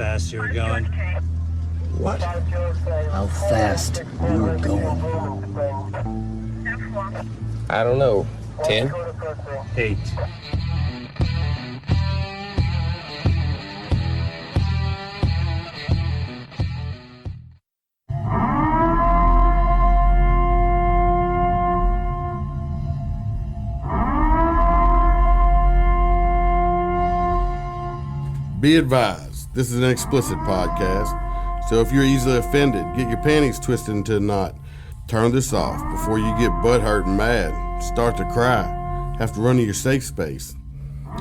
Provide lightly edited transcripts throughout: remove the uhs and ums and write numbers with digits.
fast you were going? What? How fast you were going? I don't know. 10? 8. Be advised, this is an explicit podcast, so if you're easily offended, get your panties twisted into a knot. Turn this off before you get butthurt and mad, start to cry, have to run to your safe space.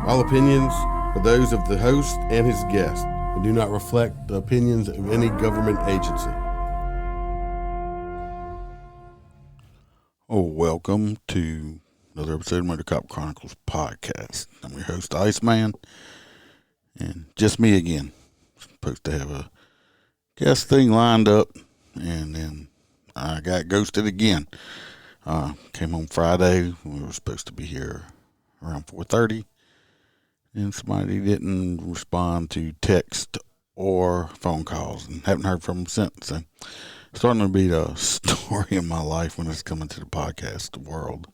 All opinions are those of the host and his guest and do not reflect the opinions of any government agency. Oh, welcome to another episode of MOTORCOP Chronicles podcast. I'm your host, Iceman. And just me again. Supposed to have a guest thing lined up, and then I got ghosted again. Came home Friday. We were supposed to be here around 4:30, and somebody didn't respond to text or phone calls, and haven't heard from them since. So, starting to be the story of my life when it's coming to the podcast world.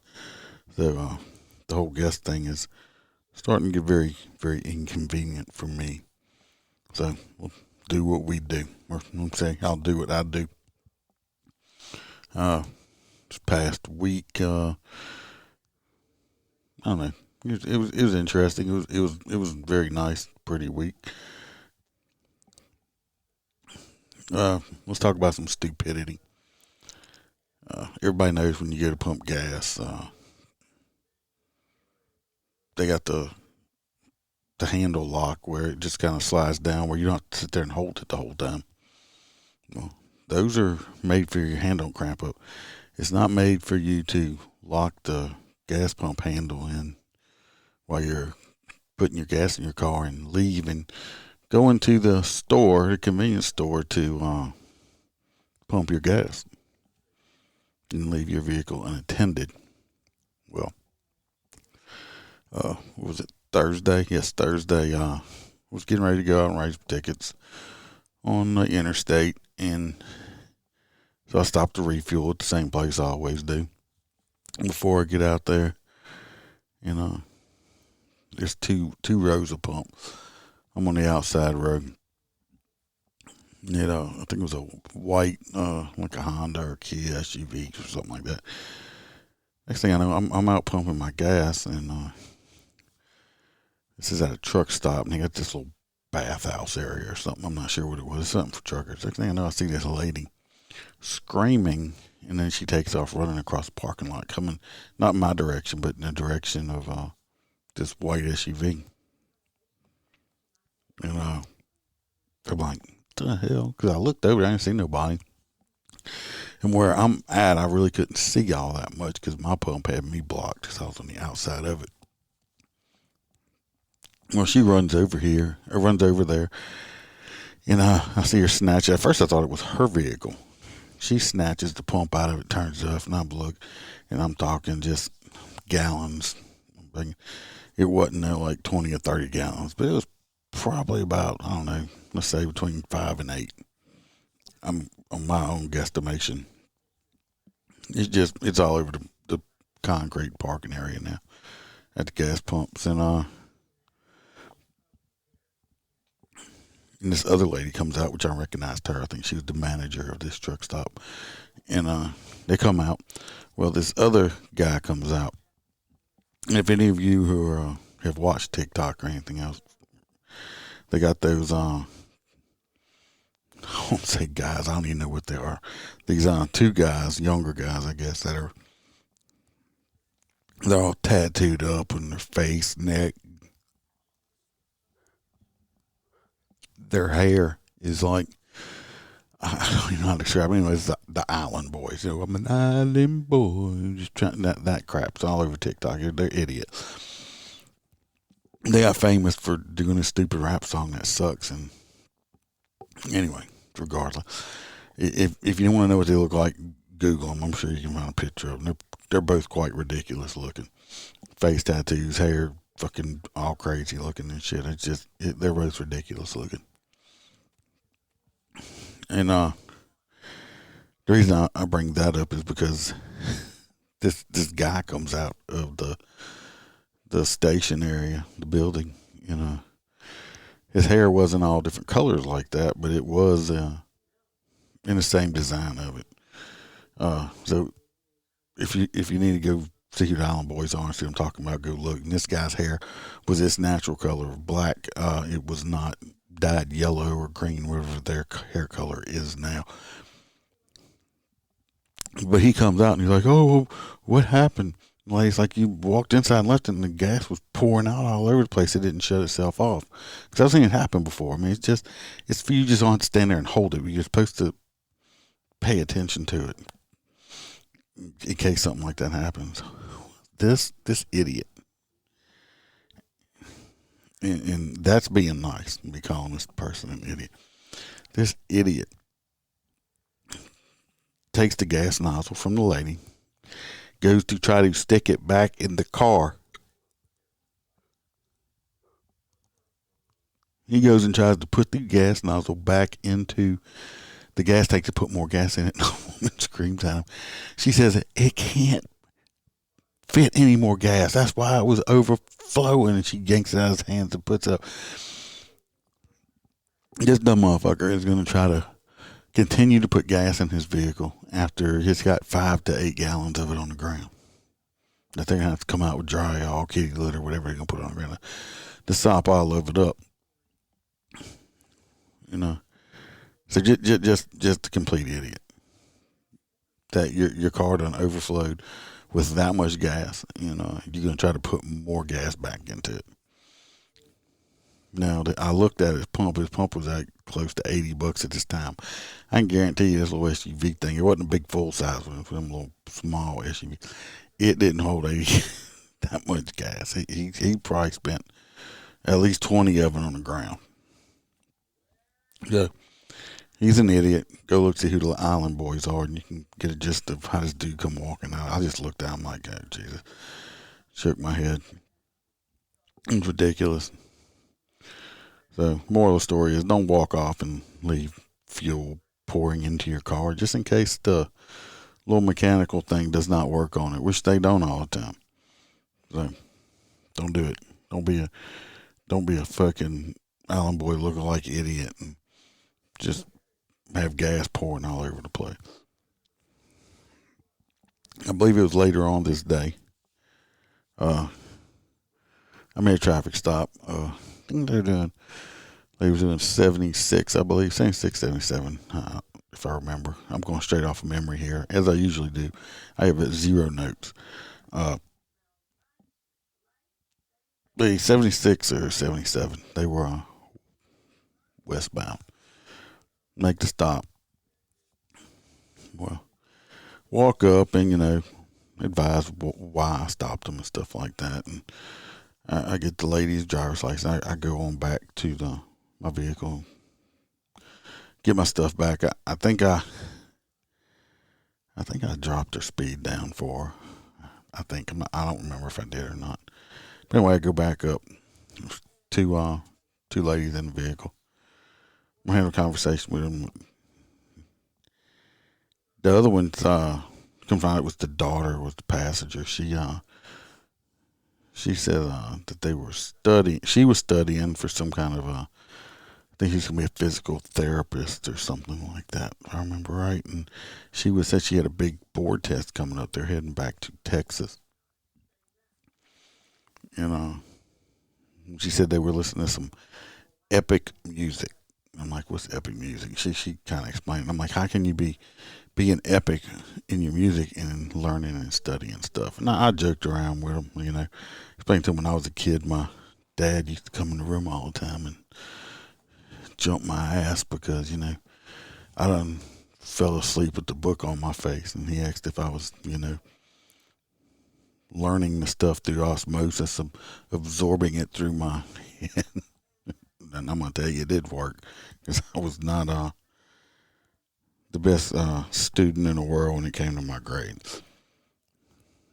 So, the whole guest thing is starting to get very, very inconvenient for me. So we'll do what we do. Or I'll do what I do. This past week, I don't know. It was interesting. It was very nice, pretty week. Let's talk about some stupidity. Everybody knows when you go to pump gas, they got the handle lock where it just kind of slides down where you don't have to sit there and hold it the whole time. Well, those are made for your hand don't cramp up. It's not made for you to lock the gas pump handle in while you're putting your gas in your car and leave and go into the store, the convenience store, to pump your gas and leave your vehicle unattended. Well, what was it, Thursday? Yes, Thursday. Was getting ready to go out and raise tickets on the interstate, and so I stopped to refuel at the same place I always do. Before I get out there, there's two rows of pumps. I'm on the outside row. I think it was a white, like a Honda or Kia SUV or something like that. Next thing I know, I'm out pumping my gas, and this is at a truck stop, and they got this little bathhouse area or something. I'm not sure what it was. Something for truckers. Next thing I know, I see this lady screaming, and then she takes off running across the parking lot, coming not in my direction, but in the direction of this white SUV. And I'm like, what the hell? Because I looked over, I didn't see nobody. And where I'm at, I really couldn't see all that much because my pump had me blocked because I was on the outside of it. Well, she runs over there, and I see her snatch it. At first, I thought it was her vehicle. She snatches the pump out of it, turns it off, and I'm talking just gallons. It wasn't like 20 or 30 gallons, but it was probably about, I don't know, let's say between 5 and 8. I'm on my own guesstimation. It's all over the concrete parking area now at the gas pumps, and this other lady comes out, which I recognized her. I think she was the manager of this truck stop. And they come out. Well, this other guy comes out. And if any of you who have watched TikTok or anything else, they got those, I won't say guys, I don't even know what they are. These two guys, younger guys, I guess, they're all tattooed up on their face, neck. Their hair is like, I don't even know how to describe it. Anyways, the island boys. I'm an island boy. Just trying that crap's all over TikTok. They're idiots. They got famous for doing a stupid rap song that sucks. And anyway, regardless, if you don't want to know what they look like, Google them. I'm sure you can find a picture of them. They're both quite ridiculous looking. Face tattoos, hair fucking all crazy looking and shit. They're both ridiculous looking. And the reason I bring that up is because this guy comes out of the station area, the building. His hair wasn't all different colors like that, but it was in the same design of it. So if you need to go see who the Island Boys are and see what I'm talking about, go look. And this guy's hair was this natural color of black. It was not dyed yellow or green, whatever their hair color is now. But he comes out and he's like, "Oh, what happened?" Well, he's like, "You walked inside and left it, and the gas was pouring out all over the place. It didn't shut itself off." Because I've seen it happen before. I mean, it's for you just don't have to stand there and hold it. You're supposed to pay attention to it in case something like that happens. This idiot, and that's being nice, be calling this person an idiot. This idiot takes the gas nozzle from the lady, goes to try to stick it back in the car. He goes and tries to put the gas nozzle back into the gas tank to put more gas in it. The woman screams at him. She says it can't fit any more gas. That's why it was overflowing. And she yanks it out of his hands and puts up. This dumb motherfucker is going to try to continue to put gas in his vehicle after he's got 5 to 8 gallons of it on the ground. That they're going to have to come out with dry all kitty litter, whatever they're going to put on the ground to sop all of it up. So just a complete idiot. That your car done overflowed with that much gas. You're going to try to put more gas back into it. Now, I looked at his pump. His pump was at close to $80 at this time. I can guarantee you this little SUV thing, it wasn't a big full-size one. It was a little small SUV. It didn't hold that much gas. He probably spent at least 20 of it on the ground. So, he's an idiot. Go look see who the Island Boys are, and you can get a gist of how this dude come walking out. I just looked down like, oh, Jesus. Shook my head. It's ridiculous. So, moral of the story is don't walk off and leave fuel pouring into your car just in case the little mechanical thing does not work on it, which they don't all the time. So, don't do it. Don't be a fucking Island Boy lookalike idiot and just have gas pouring all over the place. I believe it was later on this day. I made a traffic stop. I think they were doing 76, I believe, 76, 77, if I remember. I'm going straight off of memory here, as I usually do. I have 0 notes. The 76 or 77, they were westbound. Make the stop. Well, walk up and, advise why I stopped them and stuff like that. And I get the lady's driver's license. I go on back to my vehicle, get my stuff back. I think I dropped her speed down for her. I don't remember if I did or not. But anyway, I go back up. Two ladies in the vehicle. I'm having a conversation with them. The other one, come find it was the daughter, was the passenger. She said that they were studying. She was studying for some kind of I think she's gonna be a physical therapist or something like that, if I remember right. And she said she had a big board test coming up. They're heading back to Texas. She said they were listening to some epic music. I'm like, what's epic music? She kind of explained. I'm like, how can you be being epic in your music and learning and studying stuff? And I joked around with them, explained to them when I was a kid, my dad used to come in the room all the time and jump my ass because, I done fell asleep with the book on my face. And he asked if I was, learning the stuff through osmosis, absorbing it through my head. And I'm going to tell you, it did work because I was not the best student in the world when it came to my grades.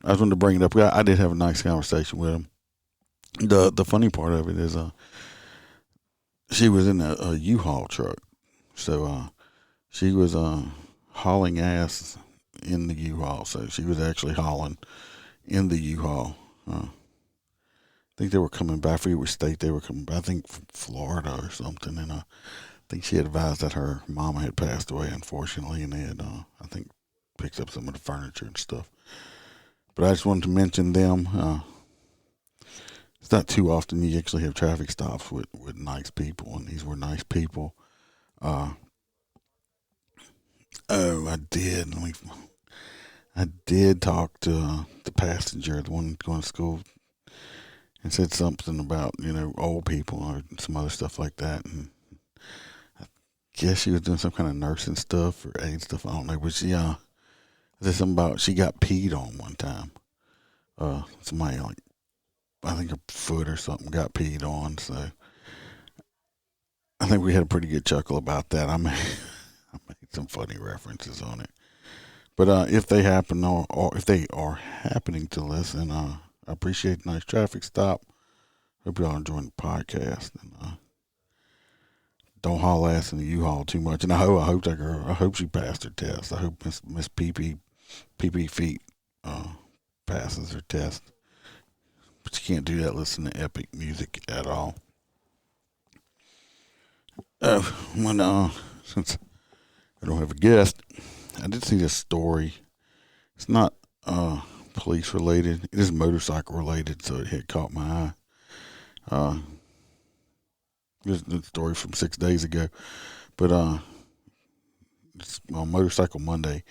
I just wanted to bring it up. I did have a nice conversation with him. The funny part of it is she was in a U-Haul truck. So She was hauling ass in the U-Haul. So she was actually hauling in the U-Haul. I think they were coming back. I forget which state they were coming back. I think from Florida or something. And I think she advised that her mama had passed away, unfortunately, and they had, I think, picked up some of the furniture and stuff. But I just wanted to mention them. It's not too often you actually have traffic stops with nice people, and these were nice people. I did talk to the passenger, the one going to school, and said something about, old people or some other stuff like that. And I guess she was doing some kind of nursing stuff or aid stuff. I don't know. But she, said something about she got peed on one time. Somebody, like, I think her foot or something got peed on. So I think we had a pretty good chuckle about that. I made some funny references on it. But if they happen or if they are happening to listen, I appreciate the nice traffic stop. Hope y'all enjoying the podcast, and don't haul ass in the U-Haul too much. And I hope that girl, I hope she passed her test. I hope Miss PP Feet passes her test. But you can't do that listening to epic music at all. Since I don't have a guest, I did see this story. It's not police related. It is motorcycle related, so it had caught my eye. This is a story from 6 days ago, but it's on Motorcycle Monday.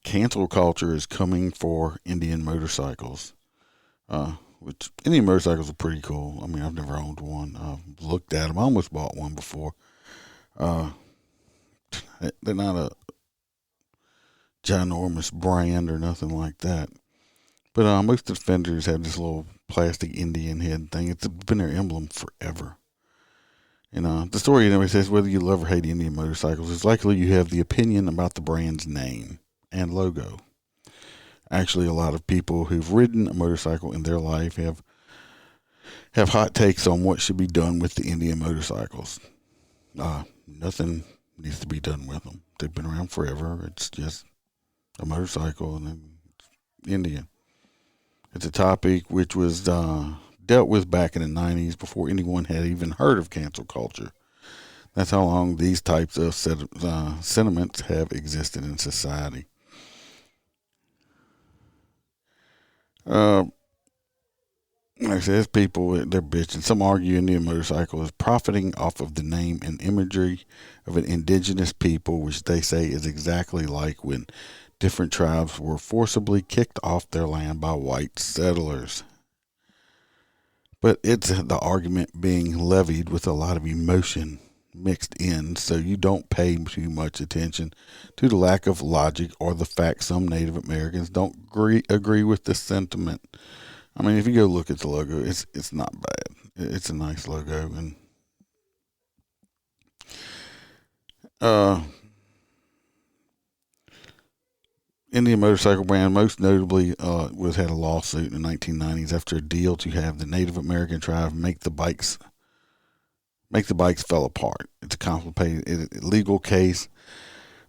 Cancel culture is coming for Indian motorcycles. Which Indian motorcycles are pretty cool. I mean, I've never owned one. I've looked at them. I almost bought one before. They're not a ginormous brand or nothing like that. But most of the fenders have this little plastic Indian head thing. It's been their emblem forever. And the story anyway says whether you love or hate Indian motorcycles, it's likely you have the opinion about the brand's name and logo. Actually, a lot of people who've ridden a motorcycle in their life have hot takes on what should be done with the Indian motorcycles. Nothing needs to be done with them. They've been around forever. It's just a motorcycle and it's Indian. It's a topic which was dealt with back in the 90s before anyone had even heard of cancel culture. That's how long these types of sentiments have existed in society. Like I said, it's people, they're bitching. Some argue Indian motorcycle is profiting off of the name and imagery of an indigenous people, which they say is exactly like when different tribes were forcibly kicked off their land by white settlers. But it's the argument being levied with a lot of emotion mixed in, so you don't pay too much attention to the lack of logic or the fact some Native Americans don't agree with the sentiment. I mean, if you go look at the logo, it's not bad. It's a nice logo, and Indian motorcycle brand most notably had a lawsuit in the 1990s after a deal to have the Native American tribe make the bikes fell apart. It's a complicated legal case,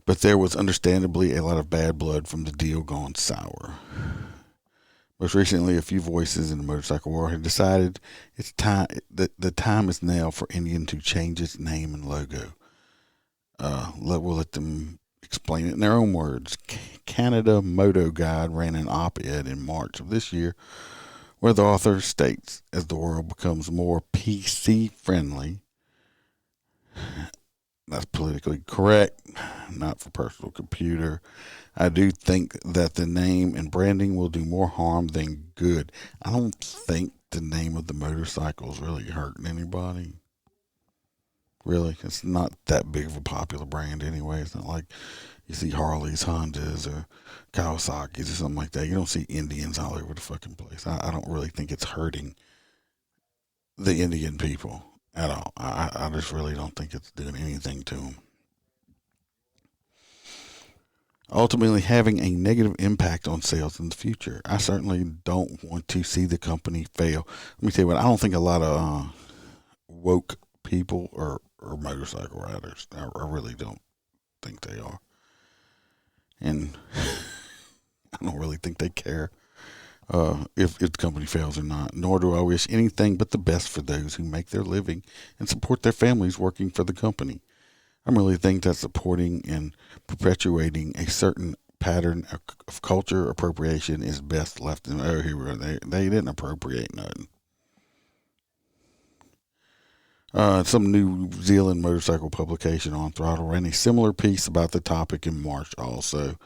but there was understandably a lot of bad blood from the deal gone sour. Most recently, a few voices in the motorcycle world have decided it's time. The time is now for Indian to change its name and logo. We'll let them explain it in their own words. Canada Moto Guide ran an op-ed in March of this year where the author states, as the world becomes more PC friendly, that's politically correct, not for personal computer, I do think that the name and branding will do more harm than good. I don't think the name of the motorcycle is really hurting anybody. Really, it's not that big of a popular brand anyway. It's not like you see Harleys, Hondas, or Kawasaki's or something like that. You don't see Indians all over the fucking place. I don't really think it's hurting the Indian people at all. I just really don't think it's doing anything to them. Ultimately having a negative impact on sales in the future. I certainly don't want to see the company fail. Let me tell you what, I don't think a lot of woke people are motorcycle riders. I really don't. think they are. And I don't really think they care if the company fails or not, nor do I wish anything but the best for those who make their living and support their families working for the company. I really think that supporting and perpetuating a certain pattern of culture appropriation is best left in. Oh, here we go. They didn't appropriate nothing. Some New Zealand motorcycle publication on Throttle ran a similar piece about the topic in March also.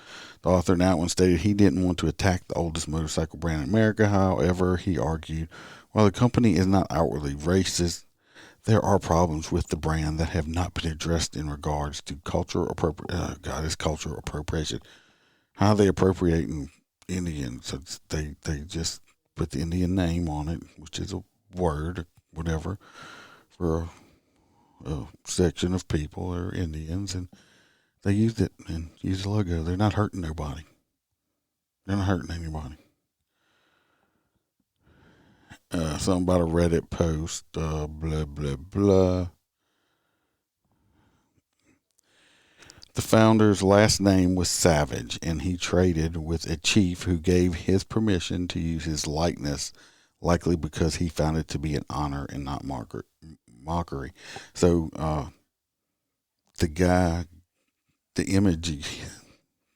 The author in that one stated he didn't want to attack the oldest motorcycle brand in America. However, he argued, while the company is not outwardly racist, there are problems with the brand that have not been addressed in regards to cultural appropriation. How they appropriating Indians? They just put the Indian name on it, which is a word, whatever, for a section of people or Indians, and they used it and used the logo. They're not hurting nobody. They're not hurting anybody. Something about a Reddit post, blah, blah, blah. The founder's last name was Savage, and he traded with a chief who gave his permission to use his likeness, likely because he found it to be an honor and not mockery. So, the guy, the imagery,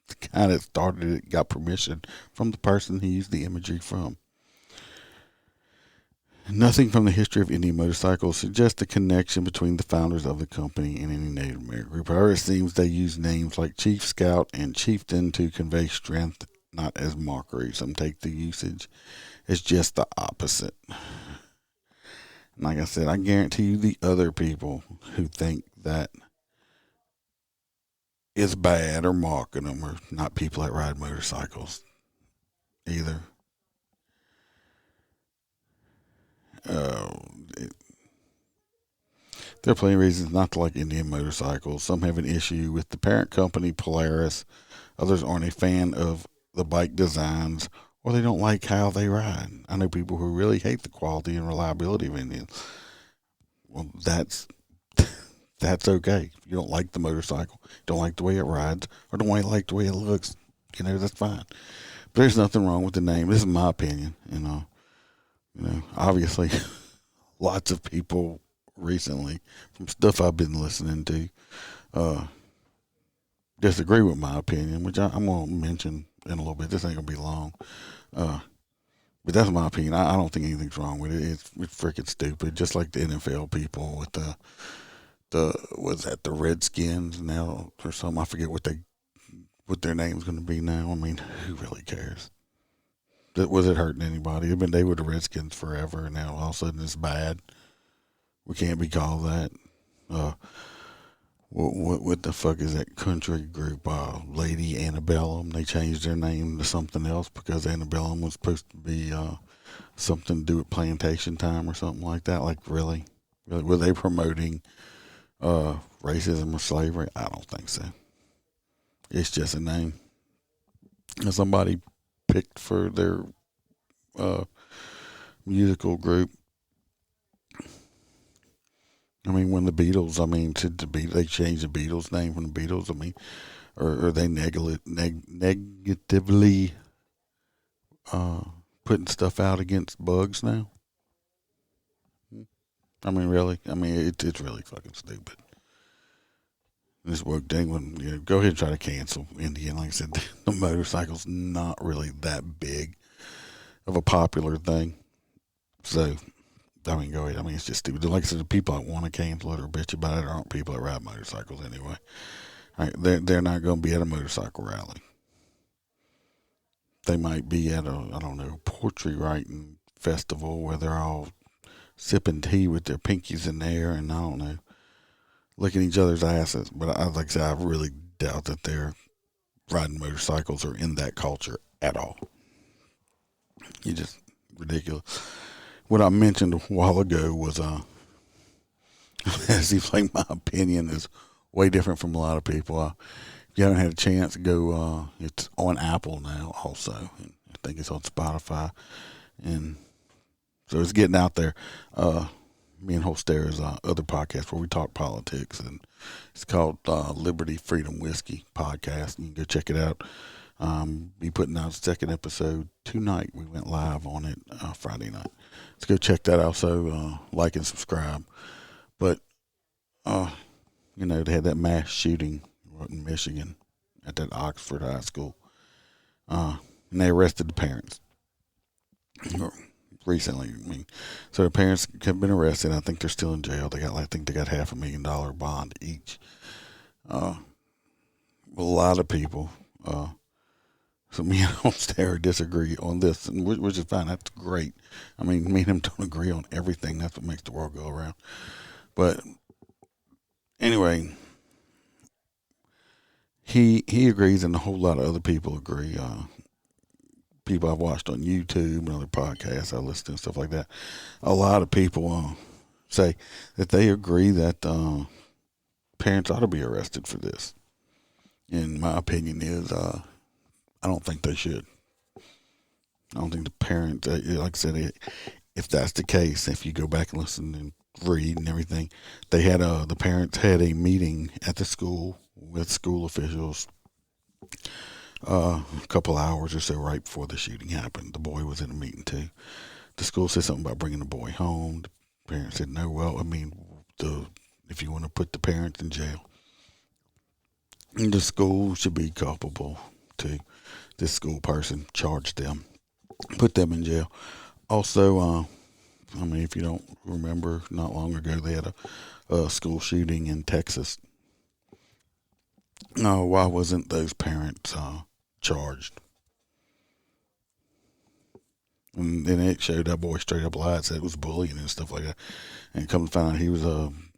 the guy that started it got permission from the person he used the imagery from. Nothing from the history of Indian motorcycles suggests a connection between the founders of the company and any Native American group. However, it seems they use names like Chief, Scout, and Chieftain to convey strength, not as mockery. Some take the usage as just the opposite. And like I said, I guarantee you the other people who think that is bad or mocking them are not people that ride motorcycles either. There are plenty of reasons not to like Indian motorcycles. Some have an issue with the parent company, Polaris. Others aren't a fan of the bike designs, or they don't like how they ride. I know people who really hate the quality and reliability of Indians. Well, that's okay. If you don't like the motorcycle, don't like the way it rides, or don't like the way it looks, that's fine. But there's nothing wrong with the name. This is my opinion, obviously lots of people recently, from stuff I've been listening to, disagree with my opinion, which I'm going to mention in a little bit. This ain't going to be long. But that's my opinion. I don't think anything's wrong with it. It's freaking stupid. Just like the NFL people with the Redskins now or something. I forget what their name's going to be now. I mean, who really cares? Was it hurting anybody? They were the Redskins forever, and now all of a sudden it's bad. We can't be called that. What the fuck is that country group? Lady Antebellum. They changed their name to something else because Antebellum was supposed to be something to do with plantation time or something like that. Like really, were they promoting racism or slavery? I don't think so. It's just a name that somebody picked for their musical group. I mean, when the Beatles, they changed the Beatles name from the Beatles. Are they negatively putting stuff out against bugs now? I mean, really? I mean, it's really fucking stupid. This woke thing, go ahead and try to cancel Indian. Like I said, the motorcycle's not really that big of a popular thing. So, go ahead. It's just stupid. Like I said, the people that want to cancel it or bitch about it aren't people that ride motorcycles anyway. All right, they're not going to be at a motorcycle rally. They might be at a poetry writing festival where they're all sipping tea with their pinkies in the air and licking each other's asses. But like I said, I really doubt that they're riding motorcycles or in that culture at all. You just ridiculous. What I mentioned a while ago was, it seems like my opinion is way different from a lot of people. If you haven't had a chance, go, it's on Apple now also. And I think it's on Spotify. And so it's getting out there. me and Holstera's other podcast where we talk politics, and it's called Liberty Freedom Whiskey Podcast. You can go check it out. Be putting out the second episode tonight. We went live on it Friday night. Let's go check that out. So like and subscribe. But they had that mass shooting in Michigan at that Oxford High School, and they arrested the parents recently. So the parents have been arrested. I think they're still in jail. I think they got $500,000 bond each. A lot of people. So me and Holster disagree on this, which is fine. That's great. Me and him don't agree on everything. That's what makes the world go around. But anyway, he agrees, and a whole lot of other people agree. People I've watched on YouTube and other podcasts I listen to and stuff like that. A lot of people say that they agree that parents ought to be arrested for this. And my opinion is, I don't think they should. I don't think the parents, like I said, if that's the case, if you go back and listen and read and everything, they had the parents had a meeting at the school with school officials a couple hours or so right before the shooting happened. The boy was in a meeting too. The school said something about bringing the boy home. The parents said no. Well, if you want to put the parents in jail, the school should be culpable to this school person, charge them, put them in jail. Also, if you don't remember, not long ago they had a school shooting in Texas. No, why wasn't those parents charged? And then it showed that boy straight up lied, said it was bullying and stuff like that. And come to find out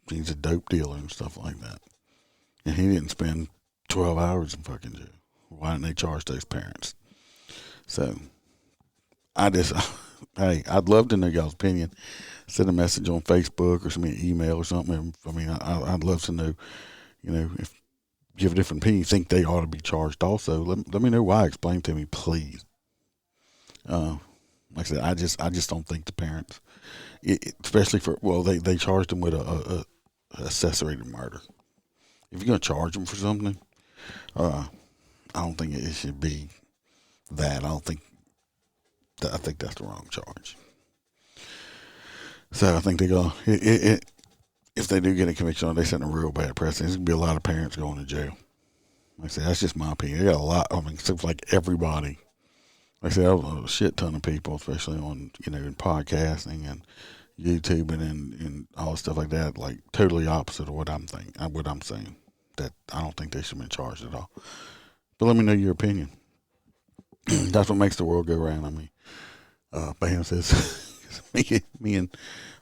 he's a dope dealer and stuff like that. And he didn't spend 12 hours in fucking jail. Why didn't they charge those parents? So hey, I'd love to know y'all's opinion. Send a message on Facebook or send me an email or something. I'd love to know, if you have a different opinion, you think they ought to be charged also. Let me know why. Explain to me, please. Like I said, I just don't think the parents, especially they charged them with a accessory to murder. If you're going to charge them for something, I don't think it should be that. I think that's the wrong charge. So I think they go. If they do get a conviction, they set a real bad precedent. There's gonna be a lot of parents going to jail. Like I said, that's just my opinion. They got a lot. It seems like everybody. Like I said, a shit ton of people, especially on in podcasting and YouTube and all stuff like that. Like totally opposite of what I'm saying. That I don't think they should have been charged at all. But let me know your opinion. That's what makes the world go round. Bam says me and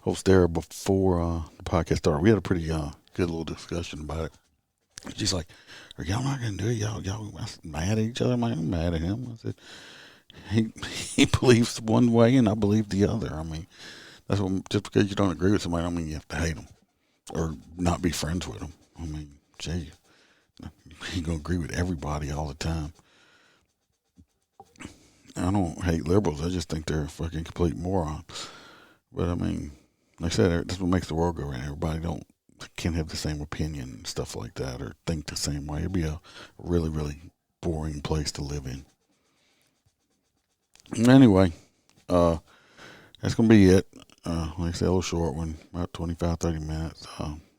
Holstera before the podcast started, we had a pretty good little discussion about it. She's like, "Are y'all not gonna do it? Y'all mad at each other?" I'm mad at him. I said, he believes one way and I believe the other. That's what, just because you don't agree with somebody, I don't mean you have to hate them or not be friends with them. Gee, you gonna agree with everybody all the time. I don't hate liberals. I just think they're a fucking complete moron. But like I said, that's what makes the world go round. Everybody can't have the same opinion and stuff like that or think the same way. It'd be a really, really boring place to live in. Anyway, that's going to be it. Like I said, a little short one, about 25, 30 minutes.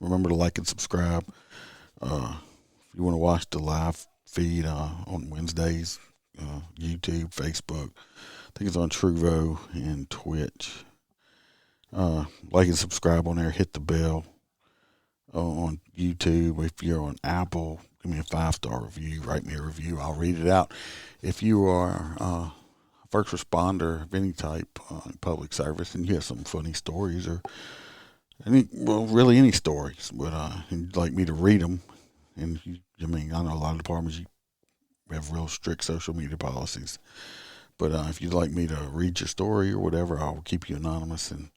Remember to like and subscribe. If you want to watch the live feed on Wednesdays, YouTube, Facebook, I think it's on Truvo and Twitch. Like and subscribe on there. Hit the bell on YouTube. If you're on Apple, give me a 5-star review. Write me a review. I'll read it out. If you are a first responder of any type, public service, and you have some funny stories or really any stories, but you'd like me to read them, and I know a lot of departments have real strict social media policies, but if you'd like me to read your story or whatever, I'll keep you anonymous and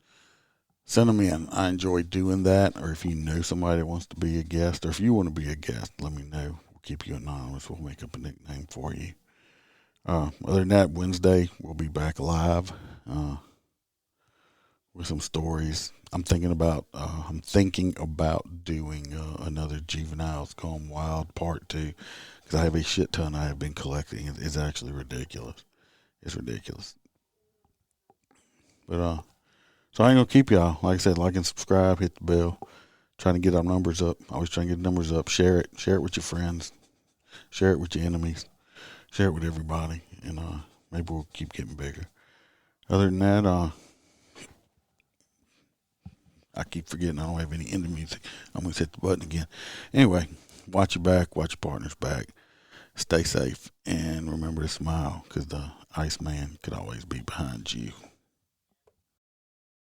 send them in. I enjoy doing that. Or if you know somebody that wants to be a guest, or if you want to be a guest, let me know. We'll keep you anonymous. We'll make up a nickname for you. Other than that, Wednesday we'll be back live. with some stories. I'm thinking about doing another Juveniles Gone Wild Part 2 because I have a shit ton I have been collecting. It's actually ridiculous. It's ridiculous. But so I ain't gonna keep y'all. Like I said, like and subscribe, hit the bell. Trying to get our numbers up. Always trying to get numbers up. Share it. Share it with your friends. Share it with your enemies. Share it with everybody. And maybe we'll keep getting bigger. Other than that, I keep forgetting I don't have any end music. I'm going to hit the button again. Anyway, watch your back. Watch your partner's back. Stay safe. And remember to smile because the Iceman could always be behind you.